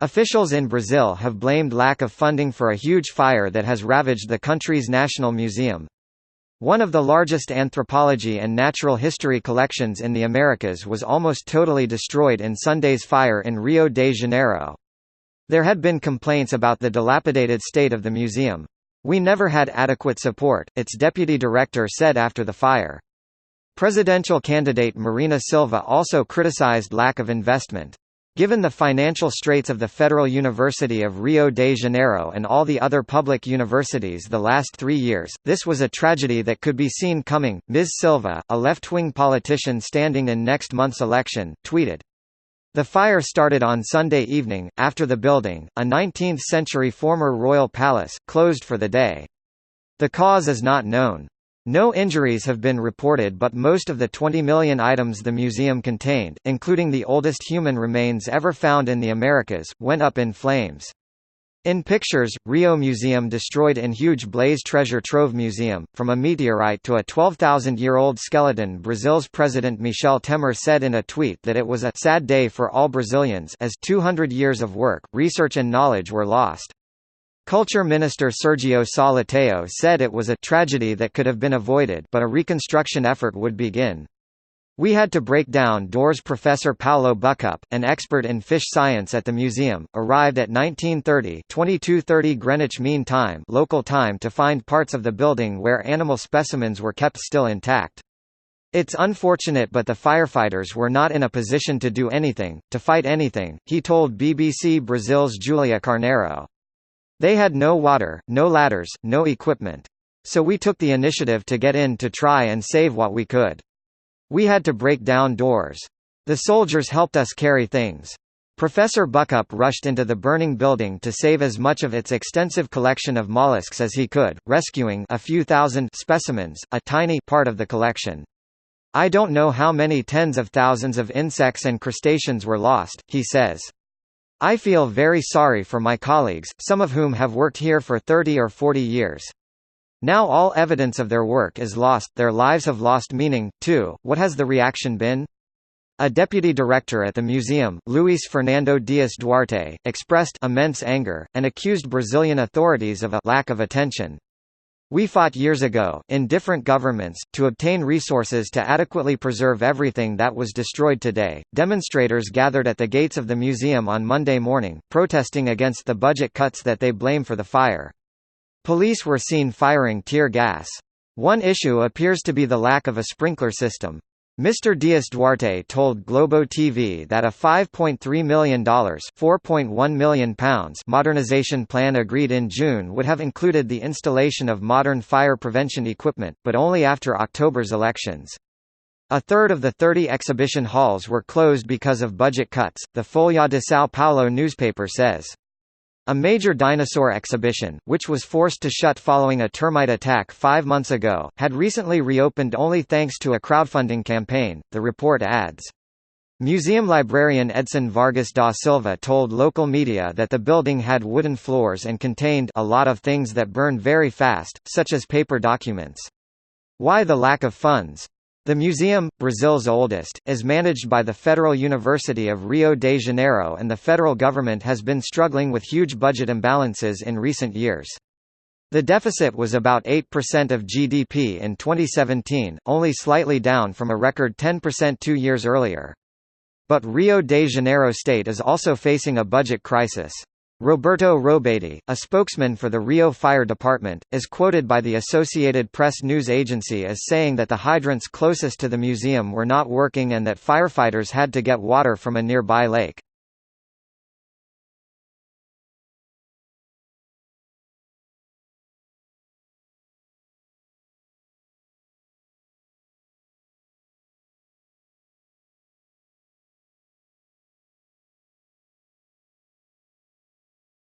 Officials in Brazil have blamed lack of funding for a huge fire that has ravaged the country's national museum. One of the largest anthropology and natural history collections in the Americas was almost totally destroyed in Sunday's fire in Rio de Janeiro. There had been complaints about the dilapidated state of the museum. "We never had adequate support," its deputy director said after the fire. Presidential candidate Marina Silva also criticized lack of investment. Given the financial straits of the Federal University of Rio de Janeiro and all the other public universities the last 3 years, this was a tragedy that could be seen coming. Ms. Silva, a left-wing politician standing in next month's election, tweeted, "The fire started on Sunday evening, after the building, a 19th-century former royal palace, closed for the day. The cause is not known. No injuries have been reported, but most of the 20 million items the museum contained, including the oldest human remains ever found in the Americas, went up in flames." In pictures, Rio Museum destroyed in huge blaze treasure trove museum, from a meteorite to a 12,000-year-old skeleton. Brazil's President Michel Temer said in a tweet that it was a sad day for all Brazilians as 200 years of work, research and knowledge were lost. Culture Minister Sergio Salateo said it was a tragedy that could have been avoided, but a reconstruction effort would begin. "We had to break down doors." Professor Paulo Buckup, an expert in fish science at the museum, arrived at 19:30 (22:30 Greenwich Mean Time) local time to find parts of the building where animal specimens were kept still intact. "It's unfortunate, but the firefighters were not in a position to do anything, to fight anything," he told BBC Brazil's Julia Carneiro. "They had no water, no ladders, no equipment. So we took the initiative to get in to try and save what we could. We had to break down doors. The soldiers helped us carry things." Professor Buckup rushed into the burning building to save as much of its extensive collection of mollusks as he could, rescuing a few thousand specimens, a tiny part of the collection. "I don't know how many tens of thousands of insects and crustaceans were lost," he says. "I feel very sorry for my colleagues, some of whom have worked here for 30 or 40 years. Now all evidence of their work is lost, their lives have lost meaning, too." What has the reaction been? A deputy director at the museum, Luis Fernando Dias Duarte, expressed immense anger, and accused Brazilian authorities of a lack of attention. "We fought years ago, in different governments, to obtain resources to adequately preserve everything that was destroyed today." Demonstrators gathered at the gates of the museum on Monday morning, protesting against the budget cuts that they blame for the fire. Police were seen firing tear gas. One issue appears to be the lack of a sprinkler system. Mr. Dias Duarte told Globo TV that a $5.3 million (£4.1 million) modernization plan agreed in June would have included the installation of modern fire prevention equipment, but only after October's elections. A third of the 30 exhibition halls were closed because of budget cuts, the Folha de São Paulo newspaper says. A major dinosaur exhibition, which was forced to shut following a termite attack 5 months ago, had recently reopened only thanks to a crowdfunding campaign, the report adds. Museum librarian Edson Vargas da Silva told local media that the building had wooden floors and contained a lot of things that burn very fast, such as paper documents. Why the lack of funds? The museum, Brazil's oldest, is managed by the Federal University of Rio de Janeiro, and the federal government has been struggling with huge budget imbalances in recent years. The deficit was about 8% of GDP in 2017, only slightly down from a record 10% 2 years earlier. But Rio de Janeiro state is also facing a budget crisis. Roberto Robetti, a spokesman for the Rio Fire Department, is quoted by the Associated Press news agency as saying that the hydrants closest to the museum were not working and that firefighters had to get water from a nearby lake.